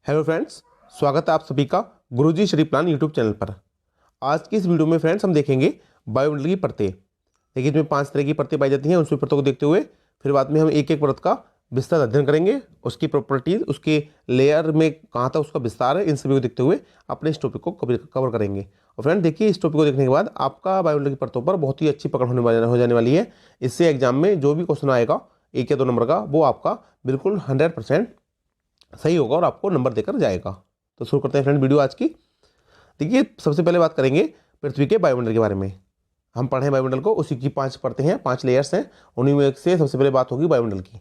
Hello friends, स्वागत है आप सभी का गुरुजी श्री प्लान यूट्यूब चैनल पर। आज की इस वीडियो में फ्रेंड्स हम देखेंगे वायुमंडल की परतें। देखिए इसमें 5 तरह की परतें पाई जाती हैं। उन सभी परतों को देखते हुए फिर बाद में हम एक एक परत का विस्तार अध्ययन करेंगे, उसकी प्रॉपर्टीज, उसके लेयर में कहाँ तक उसका विस्तार है, इन सभी को देखते हुए अपने इस टॉपिक को कवर करेंगे। और फ्रेंड देखिए, इस टॉपिक को देखने के बाद आपका वायुमंडल की परतों पर बहुत ही अच्छी पकड़ हो जाने वाली है। इससे एग्जाम में जो भी क्वेश्चन आएगा 1 या 2 नंबर का, वो आपका बिल्कुल 100% सही होगा और आपको नंबर देकर जाएगा। तो शुरू करते हैं फ्रेंड वीडियो आज की। देखिए सबसे पहले बात करेंगे पृथ्वी के वायुमंडल के बारे में। हम पढ़ें वायुमंडल को, उसी की 5 परतें हैं, 5 लेयर्स हैं। उन्हीं में से सबसे पहले बात होगी वायुमंडल की।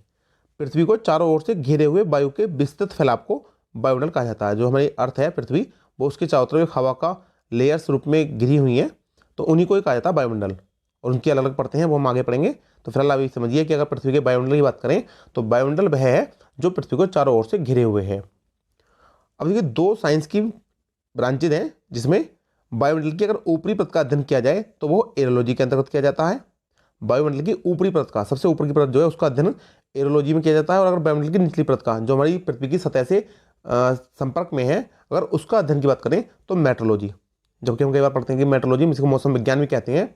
पृथ्वी को चारों ओर से घेरे हुए वायु के विस्तृत फैलाव को वायुमंडल कहा जाता है। जो हमारी अर्थ है पृथ्वी, वो उसके चारों तरफ हवा का लेयर्स रूप में घिरी हुई है, तो उन्हीं को ही कहा जाता है वायुमंडल। और उनकी अलग अलग परतें हैं, वो हम आगे पढ़ेंगे। तो फिलहाल अभी समझिए कि अगर पृथ्वी के वायुमंडल की बात करें तो वायुमंडल वह है जो पृथ्वी को चारों ओर से घिरे हुए हैं। अब देखिए 2 साइंस की ब्रांचेज हैं जिसमें वायुमंडल की अगर ऊपरी परत का अध्ययन किया जाए तो वो एरोलॉजी के अंतर्गत किया जाता है। वायुमंडल की ऊपरी परत का, सबसे ऊपर की परत जो है, उसका अध्ययन एरोलॉजी में किया जाता है। और अगर वायुमंडल की निचली परत का, जो हमारी पृथ्वी की सतह से संपर्क में है, अगर उसका अध्ययन की बात करें तो मेट्रोलॉजी। जबकि हम कई बार पढ़ते हैं कि मेट्रोलॉजी, जिसको मौसम विज्ञान भी कहते हैं,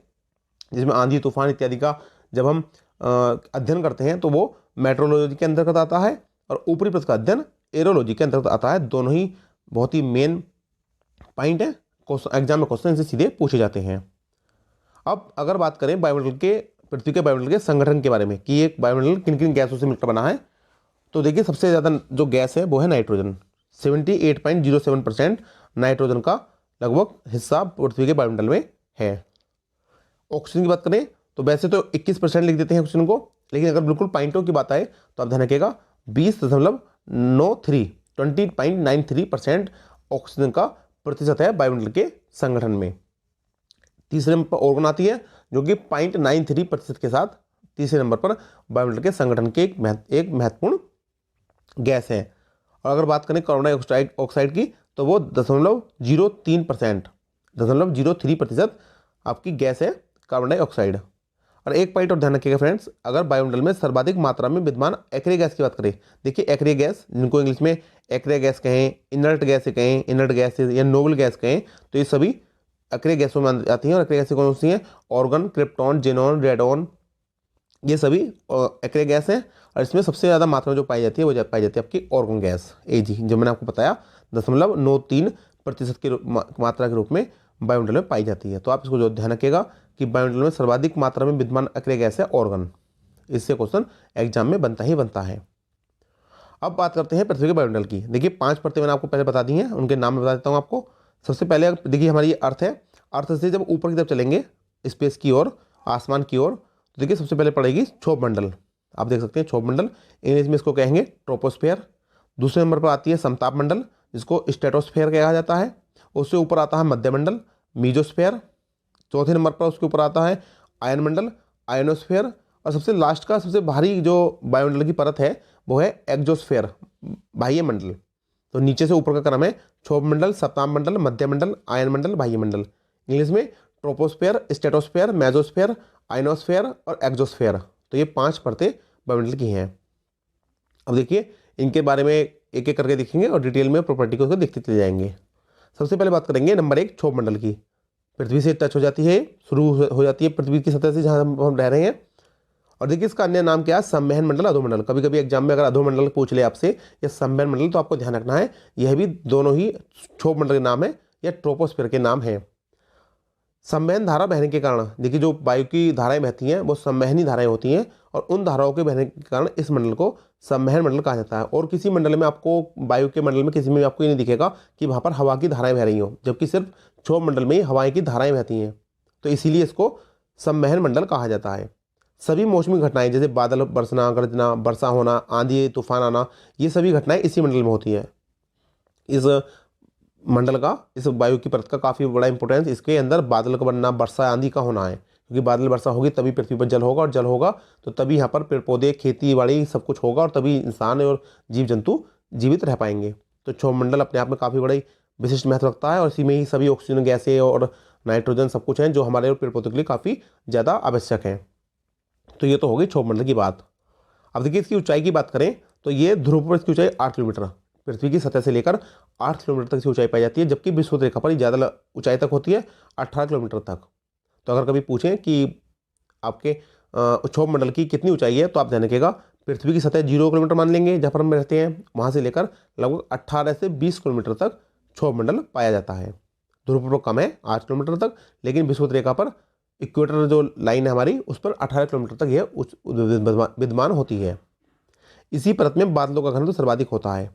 जिसमें आंधी तूफान इत्यादि का जब हम अध्ययन करते हैं तो वो मेट्रोलॉजी के अंतर्गत आता है। और ऊपरी परत का अध्ययन एरोलॉजी के अंतर्गत आता है। दोनों ही बहुत ही मेन पॉइंट है, एग्जाम में क्वेश्चन इनसे सीधे पूछे जाते हैं। अब अगर बात करें वायुमंडल के, पृथ्वी के वायुमंडल के संगठन के बारे में कि एक वायुमंडल किन किन गैसों से मिलकर बना है, तो देखिए सबसे ज़्यादा जो गैस है वो है नाइट्रोजन। 78.07% नाइट्रोजन का लगभग हिस्सा पृथ्वी के वायुमंडल में है। ऑक्सीजन की बात करें तो वैसे तो 21% लिख देते हैं ऑक्सीजन को, लेकिन अगर बिल्कुल पॉइंटों की बात आए तो आप ध्यान रखिएगा 20.93% ऑक्सीजन का प्रतिशत है वायुमंडल के संगठन में। तीसरे नंबर पर ऑर्गन आती है जो कि 0.93% के साथ तीसरे नंबर पर वायुमंडल के संगठन के एक महत्वपूर्ण गैस है। और अगर बात करें कार्बन डाइऑक्साइड की तो वो 0.03% आपकी गैस है कार्बन डाइऑक्साइड। और एक पॉइंट और ध्यान रखिएगा फ्रेंड्स, अगर वायुमंडल में सर्वाधिक मात्रा में विद्यमान एक्रिय गैस की बात करें, देखिए एक्रिय गैस, जिनको इंग्लिश में एक्रिय गैस कहें, इनर्ट गैस कहें, इनर्ट गैस या नोबल गैस कहें, तो ये सभी एक्रिय गैसों में आती हैं। और एक्रिय गैसें कौन सी हैं? ऑर्गन, क्रिप्टॉन, जेनॉन, रेडॉन, ये सभी एक्रिय गैस हैं। और इसमें सबसे ज़्यादा मात्रा में जो पाई जाती है वो पाई जाती है आपकी ऑर्गन गैस, Ag, जो मैंने आपको बताया 0.93% की मात्रा के रूप में वायुमंडल में पाई जाती है। तो आप इसको जो ध्यान रखिएगा कि वायुमंडल में सर्वाधिक मात्रा में विद्यमान अक्रिय गैस है ऑर्गन। इससे क्वेश्चन एग्जाम में बनता ही बनता है। अब बात करते हैं पृथ्वी के वायुमंडल की। देखिए 5 परतें मैंने आपको पहले बता दी हैं, उनके नाम मैं बता देता हूँ आपको। सबसे पहले देखिए हमारी ये अर्थ है। अर्थ से जब ऊपर की तरफ चलेंगे स्पेस की ओर, आसमान की ओर, तो देखिए सबसे पहले पड़ेगी क्षोभ मंडल। आप देख सकते हैं क्षोभ मंडल, इंग्लिश में इसको कहेंगे ट्रोपोस्फेयर। दूसरे नंबर पर आती है समताप मंडल, जिसको स्ट्रेटोस्फेयर कहा जाता है। उससे ऊपर आता है मध्यमंडल, मीजोस्फेयर। चौथे नंबर पर उसके ऊपर आता है आयन मंडल, आयनोस्फेयर। और सबसे लास्ट का सबसे भारी जो वायुमंडल की परत है वो है एक्जोस्फेयर, बाह्य मंडल। तो नीचे से ऊपर का क्रम है क्षोभ मंडल, सप्ताह मंडल, मध्य मंडल, आयन मंडल, बाह्य मंडल। इंग्लिश में ट्रोपोस्फेयर, स्ट्रेटोस्फेयर, मेजोस्फेयर, आयनोस्फेयर और एक्जोस्फेयर। तो ये 5 परतें वायुमंडल की हैं। अब देखिए इनके बारे में एक एक करके देखेंगे और डिटेल में प्रॉपर्टी को देखते चले जाएंगे। सबसे पहले बात करेंगे नंबर 1 क्षोभ मंडल की। पृथ्वी से टच हो जाती है, शुरू हो जाती है पृथ्वी की सतह से जहाँ हम रह रहे हैं। और देखिए इसका अन्य नाम क्या है? संवहन मंडल, अधोमंडल। कभी कभी एग्जाम में अगर अधोमंडल पूछ ले आपसे या संवहन मंडल, तो आपको ध्यान रखना है यह भी दोनों ही क्षोभ मंडल के नाम है या ट्रोपोस्फीयर के नाम है। संवहन धारा बहने के कारण, देखिए जो वायु की धाराएं बहती हैं वो संवहनी धाराएं होती हैं, और उन धाराओं के बहने के कारण इस मंडल को संवहन मंडल कहा जाता है। और किसी मंडल में आपको, वायु के मंडल में किसी में आपको ये नहीं दिखेगा कि वहाँ पर हवा की धाराएं बह रही हो, जबकि सिर्फ क्षोभ मंडल में ही हवाएं की धाराएं बहती हैं। तो इसीलिए इसको संवहन मंडल कहा जाता है। सभी मौसमी घटनाएं जैसे बादल बरसना, गर्जना, वर्षा होना, आंधी तूफान आना, ये सभी घटनाएं इसी मंडल में होती हैं। इस मंडल का, इस वायु की परत का काफ़ी बड़ा इंपॉर्टेंस इसके अंदर बादल का बनना, वर्षा, आंधी का होना है। क्योंकि बादल वर्षा होगी तभी पृथ्वी पर जल होगा, और जल होगा तो तभी यहाँ पर पेड़ पौधे, खेती बाड़ी सब कुछ होगा, और तभी इंसान और जीव जंतु जीवित रह पाएंगे। तो क्षोभ मंडल अपने आप में काफ़ी बड़ा विशिष्ट महत्व रखता है, और इसी में ही सभी ऑक्सीजन गैसें और नाइट्रोजन सब कुछ हैं जो हमारे और पेड़ पौधों के लिए काफ़ी ज़्यादा आवश्यक हैं। तो ये तो हो गई क्षोभ मंडल की बात। अब देखिए इसकी ऊंचाई की बात करें तो ये ध्रुव पर इसकी ऊंचाई 8 किलोमीटर, पृथ्वी की सतह से लेकर 8 किलोमीटर तक की ऊंचाई पाई जाती है, जबकि विषुवत रेखा पर ये ज़्यादा ऊंचाई तक होती है, 18 किलोमीटर तक। तो अगर कभी पूछें कि आपके क्षोभ मंडल की कितनी ऊंचाई है, तो आप ध्यान रखिएगा पृथ्वी की सतह 0 किलोमीटर मान लेंगे, जहाँ पर हम रहते हैं, वहाँ से लेकर लगभग 18 से 20 किलोमीटर तक क्षोभ मंडल पाया जाता है। ध्रुव पर कम है 8 किलोमीटर तक, लेकिन विषुवत रेखा पर इक्वेटर जो लाइन है हमारी, उस पर 18 किलोमीटर तक यह विद्यमान होती है। इसी परत में बादलों का घनत्व सर्वाधिक होता है,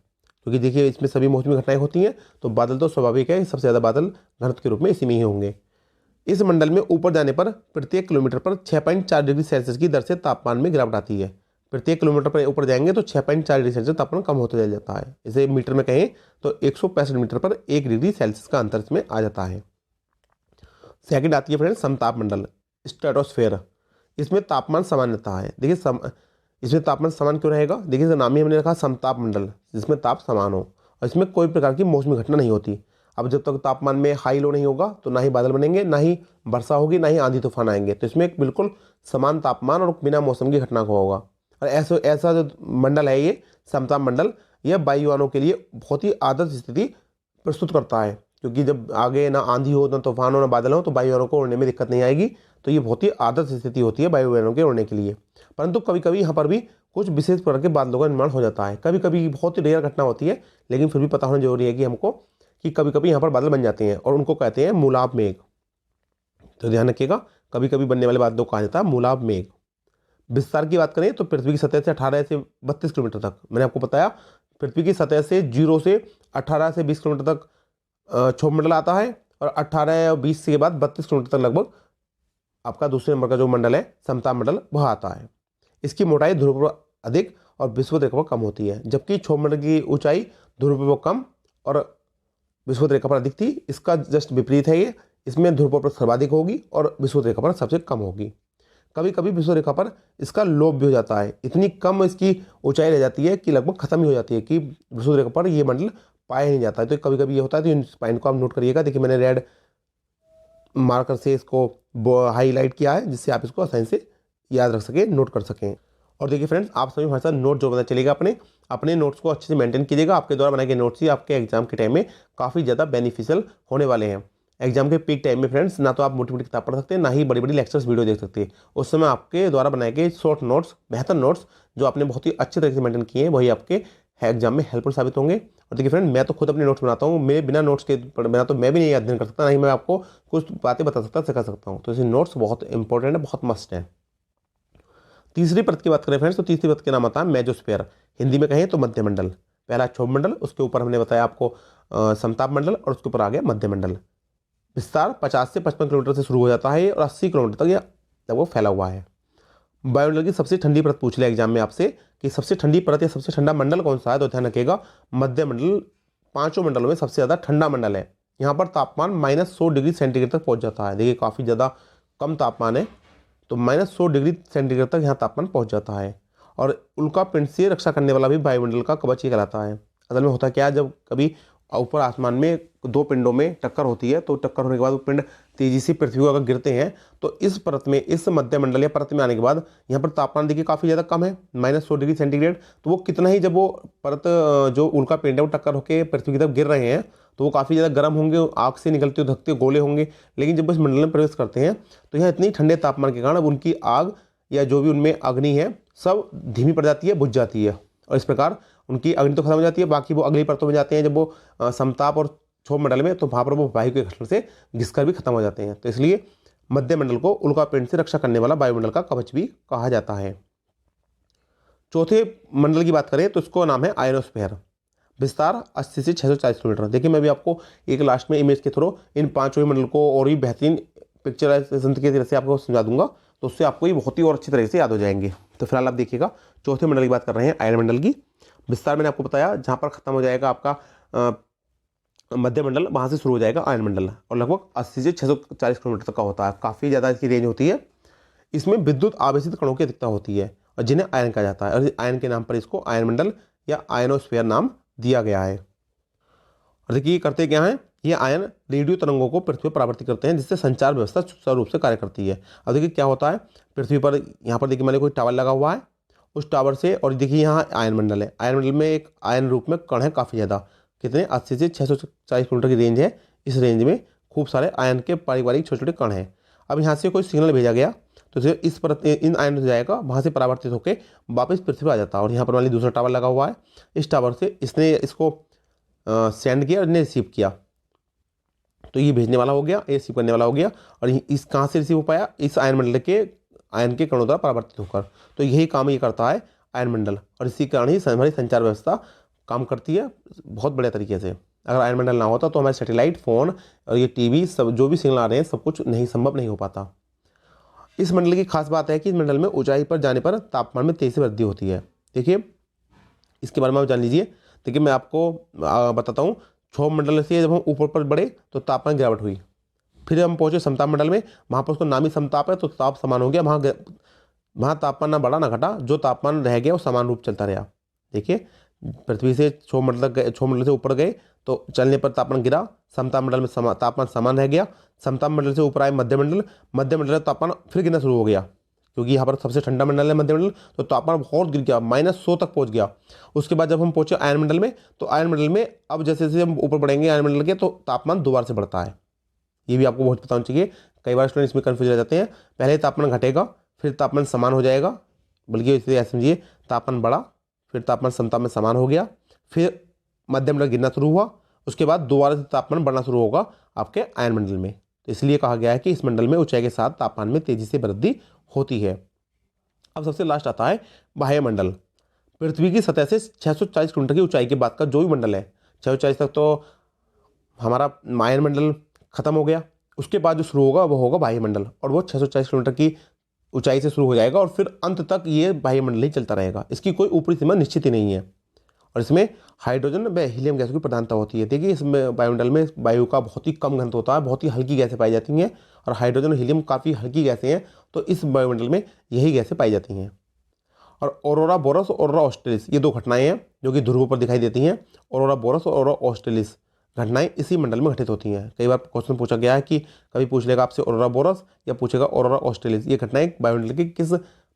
क्योंकि देखिए इसमें सभी मौसमी घटनाएं होती हैं, तो बादल तो स्वाभाविक है, सबसे ज़्यादा बादल घनत्व के रूप में इसी में ही होंगे। इस मंडल में ऊपर जाने पर प्रत्येक किलोमीटर पर 6.4 डिग्री सेल्सियस की दर से तापमान में गिरावट आती है। प्रत्येक किलोमीटर पर ऊपर जाएंगे तो 6.4 डिग्री सेल्सियस तापमान कम होता चल जाता है। इसे मीटर में कहें तो 165 मीटर पर 1 डिग्री सेल्सियस का अंतर इसमें आ जाता है। सेकंड आती है फ्रेंड्स समताप मंडल, स्ट्रेटोस्फेयर। इसमें तापमान सामान्यता है। देखिए इसमें तापमान समान क्यों रहेगा? देखिए नाम ही हमने रखा समताप मंडल, जिसमें ताप समान हो, और इसमें कोई प्रकार की मौसमी घटना नहीं होती। अब जब तक तापमान में हाई लो नहीं होगा तो ना ही बादल बनेंगे, ना ही वर्षा होगी, ना ही आंधी तूफान आएंगे। तो इसमें एक बिल्कुल समान तापमान और बिना मौसम की घटना का होगा। और ऐसा जो मंडल है ये समताप मंडल, यह वायुयानों के लिए बहुत ही आदर्श स्थिति प्रस्तुत करता है, क्योंकि जब आगे ना आंधी हो, ना तूफान हो, ना बादल हो, तो वायुयानों को उड़ने में दिक्कत नहीं आएगी। तो ये बहुत ही आदर्श स्थिति होती है वायुयानों के उड़ने के लिए। परंतु कभी कभी यहाँ पर भी कुछ विशेष प्रकार के बादलों का निर्माण हो जाता है। कभी कभी बहुत ही रेयर घटना होती है, लेकिन फिर भी पता होना जरूरी है कि हमको कि कभी कभी यहाँ पर बादल बन जाते हैं, और उनको कहते हैं मूलाभ मेघ। तो ध्यान रखिएगा, कभी कभी बनने वाले बादलों को कहा जाता है मूलाभ मेघ। विस्तार की बात करें तो पृथ्वी की सतह से 18 से 32 किलोमीटर तक, मैंने आपको बताया पृथ्वी की सतह से 0 से 18 से 20 किलोमीटर तक क्षोभ मंडल आता है, और 18 और 20 के बाद 32 किलोमीटर तक लगभग आपका दूसरे नंबर का जो मंडल है समताप मंडल वह आता है। इसकी मोटाई ध्रुव पर अधिक और विषुवत रेखा पर कम होती है, जबकि क्षोभ मंडल की ऊंचाई ध्रुव पर कम और विषुवत रेखा पर अधिक थी। इसका जस्ट विपरीत है ये, इसमें ध्रुव पर सर्वाधिक होगी और विषुवत रेखा पर सबसे कम होगी। कभी कभी विषुवत रेखा पर इसका लोप भी हो जाता है, इतनी कम इसकी ऊंचाई रह जाती है कि लगभग खत्म ही हो जाती है, कि विषुवत रेखा पर ये मंडल पाया नहीं जाता है। तो कभी कभी ये होता है, तो इन पॉइंट को आप नोट करिएगा। देखिए मैंने रेड मार्कर से इसको हाईलाइट किया है, जिससे आप इसको आसानी से याद रख सकें, नोट कर सकें। और देखिए फ्रेंड्स, आप सभी हमारे साथ नोट जो बता चलेगा, अपने नोट्स को अच्छे से मेंटेन कीजिएगा। आपके द्वारा बनाए गए नोट्स ही आपके एग्जाम के टाइम में काफ़ी ज़्यादा बेनिफिशियल होने वाले हैं। एग्जाम के पीक टाइम में फ्रेंड्स, ना तो आप मोटी मोटी किताब पढ़ सकते हैं, ना ही बड़ी बड़ी लेक्चर्स वीडियो देख सकते हैं। उस समय आपके द्वारा बनाए गए शॉर्ट नोट्स, बेहतर नोट्स जो आपने बहुत ही अच्छे तरीके से मेंटेन किए हैं, वही आपके एग्जाम में हेल्पफुल साबित होंगे। और देखिए फ्रेंड, मैं तो खुद अपने नोट्स बनाता हूँ, मेरे बिना नोट्स के बिना तो मैं भी नहीं अध्ययन कर सकता, ना ही मैं आपको कुछ बातें बता सकता, सिखा सकता हूँ। तो इसलिए नोट्स बहुत इंपॉर्टेंट है, बहुत मस्ट है। तीसरी परत की बात करें फ्रेंड्स, तो तीसरी परत के नाम आता है मेजोस्फीयर। हिंदी में कहें तो मध्य मंडल। पहला क्षोभ मंडल, उसके ऊपर हमने बताया आपको समताप मंडल, और उसके ऊपर आ गया मध्य मंडल। विस्तार 50 से 55 किलोमीटर से शुरू हो जाता है और 80 किलोमीटर तक यह लगभग फैला हुआ है। वायुमंडल की सबसे ठंडी परत पूछ लिया एग्जाम में आपसे कि सबसे ठंडी परत या सबसे ठंडा मंडल कौन सा है, तो ध्यान रखिएगा मध्य मंडल 5 मंडलों में सबसे ज़्यादा ठंडा मंडल है। यहाँ पर तापमान -100 डिग्री सेंटीग्रेड तक पहुँच जाता है। देखिए काफ़ी ज़्यादा कम तापमान है, तो -100 डिग्री सेंटीग्रेड तक यहाँ तापमान पहुँच जाता है। और उल्का पिंड से रक्षा करने वाला भी वायुमंडल का कवच ही कहलाता है। असल में होता क्या है, जब कभी ऊपर आसमान में दो पिंडों में टक्कर होती है, तो टक्कर होने के बाद वो पिंड तेजी से पृथ्वी को अगर गिरते हैं, तो इस परत में, इस मध्य मंडल या परत में आने के बाद यहाँ पर तापमान देखिए काफ़ी ज़्यादा कम है, -100 डिग्री सेंटीग्रेड। तो वो कितना ही, जब वो परत जो उल्का पिंड है वो टक्कर होकर पृथ्वी की तरफ गिर रहे हैं, तो वो काफ़ी ज़्यादा गर्म होंगे, आग से निकलते हुए धकते गोले होंगे। लेकिन जब इस मंडल में प्रवेश करते हैं, तो यहाँ इतनी ठंडे तापमान के कारण अब उनकी आग या जो भी उनमें अग्नि है सब धीमी पड़ जाती है, बुझ जाती है, और इस प्रकार उनकी अग्नि तो खत्म हो जाती है। बाकी वो अगली परतों में जाते हैं, जब वो समताप और क्षोभ मंडल में, तो वहाँ पर वो वायु के घर्षण से घिसकर भी खत्म हो जाते हैं। तो इसलिए मध्य मंडल को उल्का पिंड से रक्षा करने वाला वायुमंडल का कवच भी कहा जाता है। चौथे मंडल की बात करें तो इसको नाम है आयनोस्फीयर। विस्तार 80 से 640 किलोमीटर। देखिए मैं भी आपको एक लास्ट में इमेज के थ्रू इन पांचों मंडल को और भी बेहतरीन पिक्चराइजेशन की तरह से आपको समझा दूंगा, तो उससे आपको ये बहुत ही और अच्छी तरह से याद हो जाएंगे। तो फिलहाल आप देखिएगा, चौथे मंडल की बात कर रहे हैं, आयन मंडल की। विस्तार मैंने आपको बताया, जहाँ पर खत्म हो जाएगा आपका मध्य मंडल, वहाँ से शुरू हो जाएगा आयन मंडल, और लगभग 80 से 640 किलोमीटर तक का होता है। काफ़ी ज़्यादा इसकी रेंज होती है। इसमें विद्युत आवेशित कणों की अधिकता होती है, और जिन्हें आयन कहा जाता है, और आयन के नाम पर इसको आयन मंडल या आयनोस्फीयर नाम दिया गया है। और देखिए ये करते क्या हैं, ये आयन रेडियो तरंगों को पृथ्वी पर परावर्तित करते हैं, जिससे संचार व्यवस्था सुचारू रूप से कार्य करती है। अब देखिए क्या होता है, पृथ्वी पर यहाँ पर देखिए मैंने कोई टावर लगा हुआ है, उस टावर से, और देखिए यहाँ आयन मंडल है, आयन मंडल में एक आयन रूप में कण है काफ़ी ज़्यादा, कितने 80 से 640 किलोमीटर की रेंज है। इस रेंज में खूब सारे आयन के पारिवारिक छोटे छोटे कण हैं। अब यहाँ से कोई सिग्नल भेजा गया तो इसे इस पर इन आयन से जाएगा, वहाँ से परावर्तित होकर वापस पृथ्वी पर आ जाता है। और यहाँ पर मान लीजिए दूसरा टावर लगा हुआ है, इस टावर से इसने इसको सेंड किया और इसने रिसीव किया, तो ये भेजने वाला हो गया, ये रिसीव करने वाला हो गया। और इस कहाँ से रिसीव हो पाया, इस आयन मंडल के आयन के कणों द्वारा परावर्तित होकर। तो यही काम ये करता है आयन मंडल, और इसी कारण ही हमारी संचार व्यवस्था काम करती है बहुत बड़े तरीके से। अगर आयन मंडल ना होता तो हमारे सैटेलाइट, फ़ोन और ये टीवी सब जो भी सिग्नल आ रहे हैं सब कुछ नहीं, संभव नहीं हो पाता। इस मंडल की खास बात है कि इस मंडल में ऊंचाई पर जाने पर तापमान में तेजी से वृद्धि होती है। देखिए इसके बारे में आप जान लीजिए। देखिए मैं आपको बताता हूँ, क्षोभ मंडल से जब हम ऊपर पर बढ़े तो तापमान गिरावट हुई, फिर हम पहुँचे समताप मंडल में, वहाँ पर उसको नामी समताप है तो ताप समान हो गया, वहाँ तापमान ना बढ़ा ना घटा, जो तापमान रह गया वो समान रूप चलता रहा। देखिए पृथ्वी से क्षोभ मंडल से ऊपर गए तो चलने पर तापमान गिरा, समताप मंडल में तापमान समान रह गया। समताप मंडल से ऊपर आए मध्यमंडल, मध्यमंडल में तापमान फिर गिरना शुरू हो गया, क्योंकि यहाँ पर सबसे ठंडा मंडल है मध्यमंडल, तो तापमान बहुत गिर गया, -100 तक पहुँच गया। उसके बाद जब हम पहुँचे आयन मंडल में, तो आयन मंडल में अब जैसे जैसे हम ऊपर बढ़ेंगे आयन मंडल के, तो तापमान दोबारा से बढ़ता है। ये भी आपको बहुत पता होना चाहिए, कई बार स्टूडेंट इसमें कन्फ्यूज रह जाते हैं। पहले तापमान घटेगा, फिर तापमान समान हो जाएगा, बल्कि इसे ऐसे समझिए, तापमान बढ़ा, फिर तापमान समताप में समान हो गया, फिर मध्यमंडल गिरना शुरू हुआ, उसके बाद दोबारा से तापमान बढ़ना शुरू होगा आपके आयन मंडल में। तो इसलिए कहा गया है कि इस मंडल में ऊंचाई के साथ तापमान में तेजी से वृद्धि होती है। अब सबसे लास्ट आता है बाह्य मंडल। पृथ्वी की सतह से 640 किलोमीटर की ऊंचाई के बाद का जो भी मंडल है, 640 तक तो हमारा आयन मंडल खत्म हो गया, उसके बाद जो शुरू होगा वो होगा बाह्य मंडल, और वो 640 किलोमीटर की ऊंचाई से शुरू हो जाएगा और फिर अंत तक ये बाह्य मंडल ही चलता रहेगा। इसकी कोई ऊपरी सीमा निश्चित ही नहीं है, और इसमें हाइड्रोजन व हीलियम गैसों की प्रधानता होती है। देखिए इसमें वायुमंडल में वायु का बहुत ही कम घनत्व होता है, बहुत ही हल्की गैसें पाई जाती हैं, और हाइड्रोजन और हीलियम काफ़ी हल्की गैसें हैं, तो इस वायुमंडल में यही गैसें पाई जाती हैं। और ऑरोरा बोरस और ऑरोरा ऑस्ट्रेलिस, ये दो घटनाएं हैं जो कि ध्रुवों पर दिखाई देती हैं। ऑरोरा बोरस और ऑरोरा ऑस्ट्रेलिस घटनाएं इसी मंडल में घटित होती हैं। कई बार क्वेश्चन पूछा गया है कि कभी पूछ लेगा आपसे ऑरोरा बोरस या पूछेगा ऑरोरा ऑस्ट्रेलिस, ये घटनाएं वायुमंडल की किस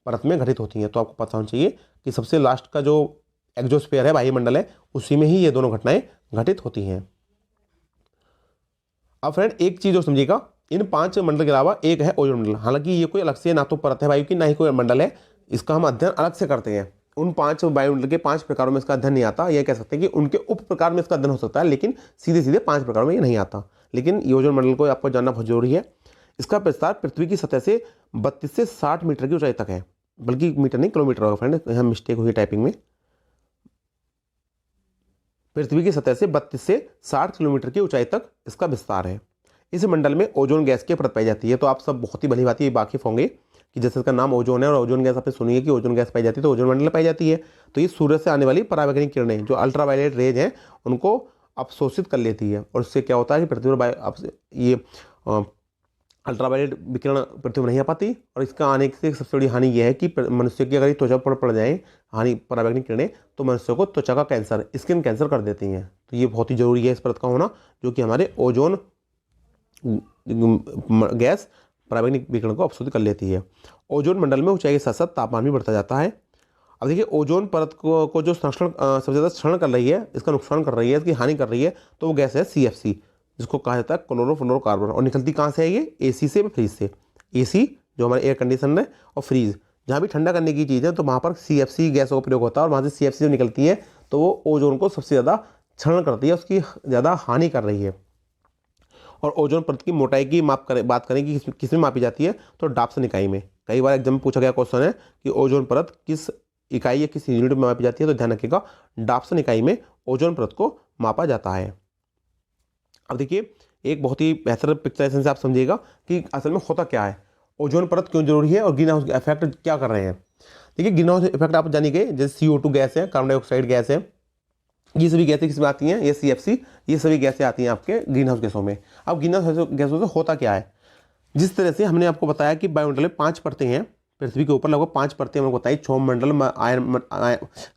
परत में घटित होती हैं। तो आपको पता होना चाहिए कि सबसे लास्ट का जो एक्सोस्फीयर है, वायुमंडल है, उसी में ही ये दोनों घटनाएं घटित होती हैं। अब फ्रेंड एक चीज़ और समझिएगा, इन 5 मंडल के अलावा एक है ओजोन मंडल। हालांकि ये कोई अलग से ना तो परत है वायु की, ना ही कोई मंडल है, इसका हम अध्ययन अलग से करते हैं। उन 5 वायुमंडल के 5 प्रकारों में इसका अध्ययन नहीं आता। ये कह सकते हैं कि उनके उप प्रकार में इसका अध्ययन हो सकता है, लेकिन सीधे सीधे 5 प्रकारों में ये नहीं आता। लेकिन ये ओजोन मंडल को आपको जानना बहुत जरूरी है। इसका विस्तार पृथ्वी की सतह से 32 से 60 मीटर की ऊंचाई तक है, बल्कि मीटर नहीं किलोमीटर होगा फ्रेंड, यहाँ मिस्टेक हुई टाइपिंग में। पृथ्वी की सतह से 32 से 60 किलोमीटर की ऊंचाई तक इसका विस्तार है। इस मंडल में ओजोन गैस की परत पाई जाती है। तो आप सब बहुत ही भली भांति वाकिफ होंगे कि जैसे इसका नाम ओजोन है और ओजोन गैस आपने सुनी है कि ओजोन गैस पाई जाती है, तो ओजोन मंडल में पाई जाती है। तो ये सूर्य से आने वाली पराबैंगनी किरणें जो अल्ट्रावायलेट रेज हैं उनको अवशोषित कर लेती है, और इससे क्या होता है कि पृथ्वी पर ये अल्ट्रावायलेट विकिरण पृथ्वी पर नहीं आ पाती। और इसका आने से सबसे बड़ी हानि यह है कि मनुष्य की अगर त्वचा पर पड़ जाए हानि पराबैंगनी किरणें, तो मनुष्य को त्वचा का कैंसर, स्किन कैंसर कर देती हैं। तो ये बहुत ही जरूरी है इस परत का होना, जो कि हमारे ओजोन गैस पराबैंगनी विकिरण को अवशोषित कर लेती है। ओजोन मंडल में ऊंचाई के साथ साथ तापमान भी बढ़ता जाता है। अब देखिए ओजोन परत को जो संरक्षण सबसे ज़्यादा क्षरण कर रही है, इसका नुकसान कर रही है, इसकी हानि कर रही है, तो वो गैस है CFC, जिसको कहा जाता है क्लोरोफ्लोरोकार्बन। और निकलती कहाँ से है ये? AC से, फ्रीज से। AC जो हमारे एयर कंडीशनर है, और फ्रीज जहाँ भी ठंडा करने की चीज़ है, तो वहाँ पर CFC गैसों का प्रयोग होता है, और वहाँ से CFC जो निकलती है तो वो ओजोन को सबसे ज़्यादा क्षरण करती है, उसकी ज़्यादा हानि कर रही है। और ओजोन परत की मोटाई की बात करें कि किस में मापी जाती है, तो डाप्सन इकाई में। कई बार एग्जाम में पूछा गया क्वेश्चन है कि ओजोन परत किस इकाई या किस यूनिट में मापी जाती है, तो ध्यान रखिएगा डाप्सन इकाई में ओजोन परत को मापा जाता है। अब देखिए एक बहुत ही बेहतर पिक्चराइजेशन से आप समझिएगा कि असल में होता क्या है, ओजोन परत क्यों जरूरी है और ग्रीन हाउस इफेक्ट क्या कर रहे हैं। देखिए ग्रीन हाउस इफेक्ट आप जानिए, जैसे CO2 गैस है, कार्बन डाइऑक्साइड गैस है, ये सभी गैसें किसमें आती हैं? ये CFC, ये सभी गैसें आती हैं आपके ग्रीन हाउस गैसों में। अब ग्रीन हाउस गैसों से होता क्या है, जिस तरह से हमने आपको बताया कि वायुमंडल में 5 परतें हैं, पृथ्वी के ऊपर लगभग 5 परतें हमको बताई, क्षोभ मंडल,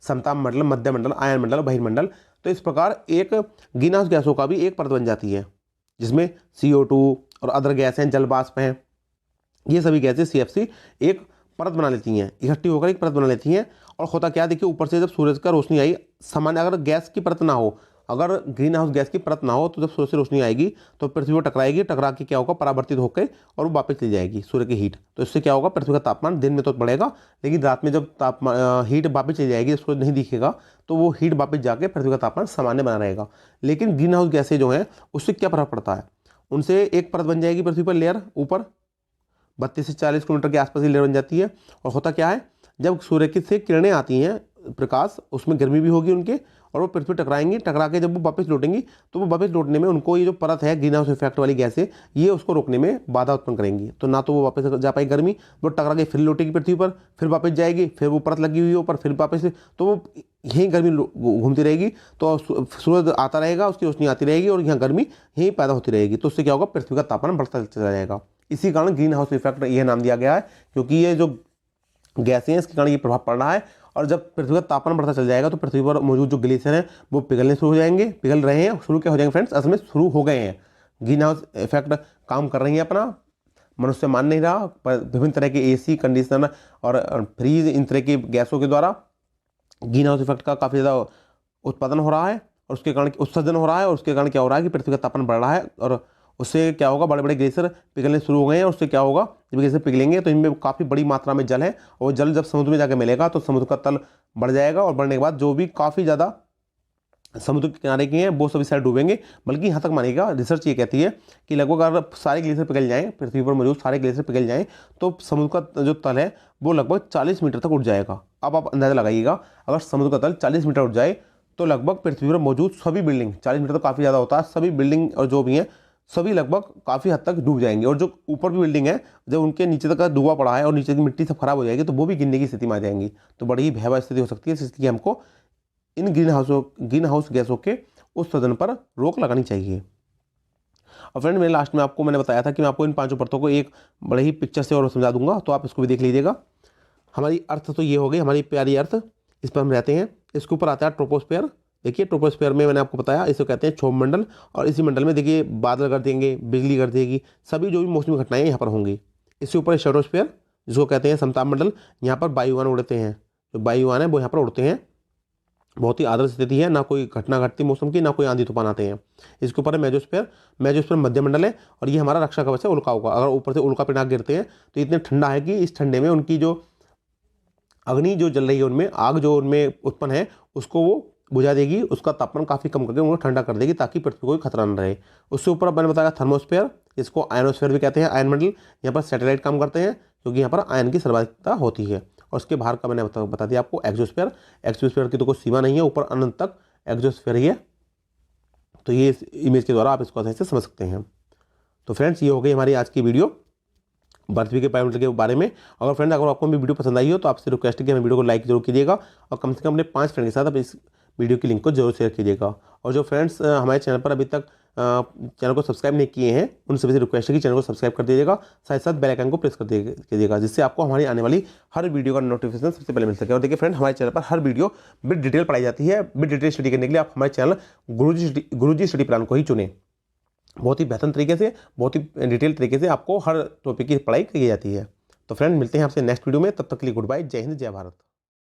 समताप मंडल, मध्य मंडल, आयन मंडल, बहिर्मंडल। तो इस प्रकार एक ग्रीन हाउस गैसों का भी एक परत बन जाती है, जिसमें CO2 और अदर गैस हैं, जल वाष्प हैं, ये सभी गैसें CFC एक परत बना लेती हैं, इकट्ठी होकर एक परत बना लेती हैं। और होता क्या, देखिए ऊपर से जब सूरज का रोशनी आई, सामान्य अगर गैस की परत ना हो, अगर ग्रीन हाउस गैस की परत ना हो, तो जब सूरज से रोशनी आएगी तो पृथ्वी पर टकराएगी, टकरा के क्या होगा, परावर्तित होकर और वो वापस चली जाएगी सूर्य की हीट। तो इससे क्या होगा, पृथ्वी का तापमान दिन में तो बढ़ेगा, लेकिन रात में जब तापमान हीट वापस चली जाएगी, सूरज नहीं दिखेगा, तो वो हीट वापस जाके पृथ्वी का तापमान सामान्य बना रहेगा। लेकिन ग्रीन हाउस गैसें जो हैं उससे क्या फर्क पड़ता है, उनसे एक परत बन जाएगी पृथ्वी पर, लेयर ऊपर 32 से 40 किलोमीटर के आसपास ही लेयर बन जाती है। और होता क्या है, जब सूर्य की से किरणें आती हैं, प्रकाश, उसमें गर्मी भी होगी उनके, और वो पृथ्वी टकराएंगी, टकरा के जब वो वापस लौटेंगी, तो वो वापस लौटने में उनको ये जो परत है ग्रीन हाउस इफेक्ट वाली गैस है, ये उसको रोकने में बाधा उत्पन्न करेंगी। तो ना तो वो वापस जा पाएगी गर्मी, वो टकरा के फिर लौटेगी पृथ्वी पर, फिर वापस जाएगी, फिर वो परत लगी हुई है ऊपर, फिर वापस, तो वो यहीं गर्मी घूमती रहेगी। तो सूरज आता रहेगा, उसकी रोशनी आती रहेगी और यहाँ गर्मी यहीं पैदा होती रहेगी। तो उससे क्या होगा, पृथ्वी का तापमान बढ़ता चला जाएगा। इसी कारण ग्रीन हाउस इफेक्ट यह नाम दिया गया है, क्योंकि ये जो गैसें हैं इसके कारण ये प्रभाव पड़ रहा है। और जब पृथ्वी का तापमान बढ़ता चल जाएगा तो पृथ्वी पर मौजूद जो ग्लेशियर हैं वो पिघलने शुरू हो जाएंगे, पिघल रहे हैं, शुरू क्या हो जाएंगे फ्रेंड्स, असल में शुरू हो गए हैं। ग्रीन हाउस इफेक्ट काम कर रही है अपना, मनुष्य मान नहीं रहा, पर विभिन्न तरह के एसी, कंडीशनर और फ्रीज, इन तरह की गैसों के द्वारा ग्रीन हाउस इफेक्ट का काफ़ी ज़्यादा उत्पादन हो रहा है और उसके कारण उत्सर्जन हो रहा है। और उसके कारण क्या हो रहा है कि पृथ्वी का तापमान बढ़ रहा है, और उससे क्या होगा, बड़े बड़े ग्लेशियर पिघलने शुरू हो गए हैं। और उससे क्या होगा, जब ग्लेशियर पिघलेंगे तो इनमें काफ़ी बड़ी मात्रा में जल है, और जल जब समुद्र में जाकर मिलेगा तो समुद्र का तल बढ़ जाएगा, और बढ़ने के बाद जो भी काफ़ी ज़्यादा समुद्र के किनारे की हैं वो सभी साइड डूबेंगे। बल्कि यहाँ तक मानिएगा, रिसर्च ये कहती है कि लगभग अगर सारे ग्लेशियर पिघल जाएँ, पृथ्वी पर मौजूद सारे ग्लेशियर पिघल जाएँ, तो समुद्र का जो तल है वो लगभग 40 मीटर तक उठ जाएगा। अब आप अंदाज़ा लगाइएगा, अगर समुद्र का तल 40 मीटर उठ जाए तो लगभग पृथ्वी पर मौजूद सभी बिल्डिंग, 40 मीटर तो काफ़ी ज़्यादा होता है, सभी बिल्डिंग और जो भी हैं सभी लगभग काफ़ी हद तक डूब जाएंगे। और जो ऊपर भी बिल्डिंग है, जब उनके नीचे तक डूबा पड़ा है और नीचे की मिट्टी सब खराब हो जाएगी, तो वो भी गिरने की स्थिति में आ जाएंगी। तो बड़ी ही भयावह स्थिति हो सकती है, इसलिए हमको इन ग्रीन हाउस गैसों के उत्सर्जन पर रोक लगानी चाहिए। और फ्रेंड, मेरे लास्ट में आपको मैंने बताया था कि मैं आपको इन 5 परतों को एक बड़े ही पिक्चर से और समझा दूंगा, तो आप इसको भी देख लीजिएगा। हमारी अर्थ तो ये हो गई, हमारी प्यारी अर्थ, इस पर हम रहते हैं। इसके ऊपर आता है ट्रोपोस्फेयर। देखिए ट्रोपोस्फेयर में मैंने आपको बताया, इसे कहते हैं क्षोभ मंडल। और इसी मंडल में देखिए बादल कर देंगे, बिजली कर देगी, सभी जो भी मौसमी घटनाएं यहाँ पर होंगी। इसके ऊपर स्ट्रेटोस्फेयर, जिसको कहते हैं समताप मंडल, यहाँ पर वायुयान उड़ते हैं, जो वायुयान है वो यहाँ पर उड़ते हैं। बहुत ही आदर्श स्थिति है, ना कोई घटना घटती मौसम की, ना कोई आंधी तूफान आते हैं। इसके ऊपर है मेजोस्फेयर। मेजोस्फेयर मध्य मंडल है, और ये हमारा रक्षा कवच है उल्काओं का। अगर ऊपर से उल्का पिनाक गिरते हैं तो इतने ठंडा है कि इस ठंडे में उनकी जो अग्नि जो जल रही है, उनमें आग जो उनमें उत्पन्न है, उसको वो बुझा देगी, उसका तापमान काफ़ी कम करके उनको ठंडा कर देगी, ताकि पृथ्वी को कोई खतरा न रहे। उससे ऊपर मैंने बताया थर्मोस्फेयर, इसको आयनोस्फेयर भी कहते हैं, आयन मंडल। यहाँ पर सैटेलाइट काम करते हैं, क्योंकि यहाँ पर आयन की सर्वाधिकता होती है। और उसके बाहर का मैंने बता दिया आपको एक्सोस्फेयर। एक्सोस्फेयर की तो कोई सीमा नहीं है, ऊपर अनंत तक एक्सोस्फेयर ही है। तो ये इस इमेज के द्वारा आप इसको अच्छे से समझ सकते हैं। तो फ्रेंड्स, ये हो गई हमारी आज की वीडियो पृथ्वी के वायुमंडल के बारे में। अगर फ्रेंड, अगर आपको मेरी वीडियो पसंद आई हो तो आपसे रिक्वेस्ट है कि हमें वीडियो को लाइक जरूर कीजिएगा, और कम से कम अपने 5 फ्रेंड के साथ आप इस वीडियो की लिंक को जरूर शेयर कीजिएगा। और जो फ्रेंड्स हमारे चैनल पर अभी तक चैनल को सब्सक्राइब नहीं किए हैं, उन सभी से रिक्वेस्ट है कि चैनल को सब्सक्राइब कर दीजिएगा, साथ साथ बेल आइकन को प्रेस कर दीजिएगा, जिससे आपको हमारी आने वाली हर वीडियो का नोटिफिकेशन सबसे पहले मिल सके। और देखिए फ्रेंड, हमारे चैनल पर हर वीडियो बिट डिटेल पढ़ाई जाती है। बिट डिटेल स्टडी करने के लिए आप हमारे चैनल गुरुजी स्टडी प्लान को ही चुनें। बहुत ही बेहतर तरीके से, बहुत ही डिटेल तरीके से आपको हर टॉपिक की पढ़ाई की जाती है। तो फ्रेंड, मिलते हैं आपसे नेक्स्ट वीडियो में, तब तक के लिए गुड बाय, जय हिंद, जय भारत।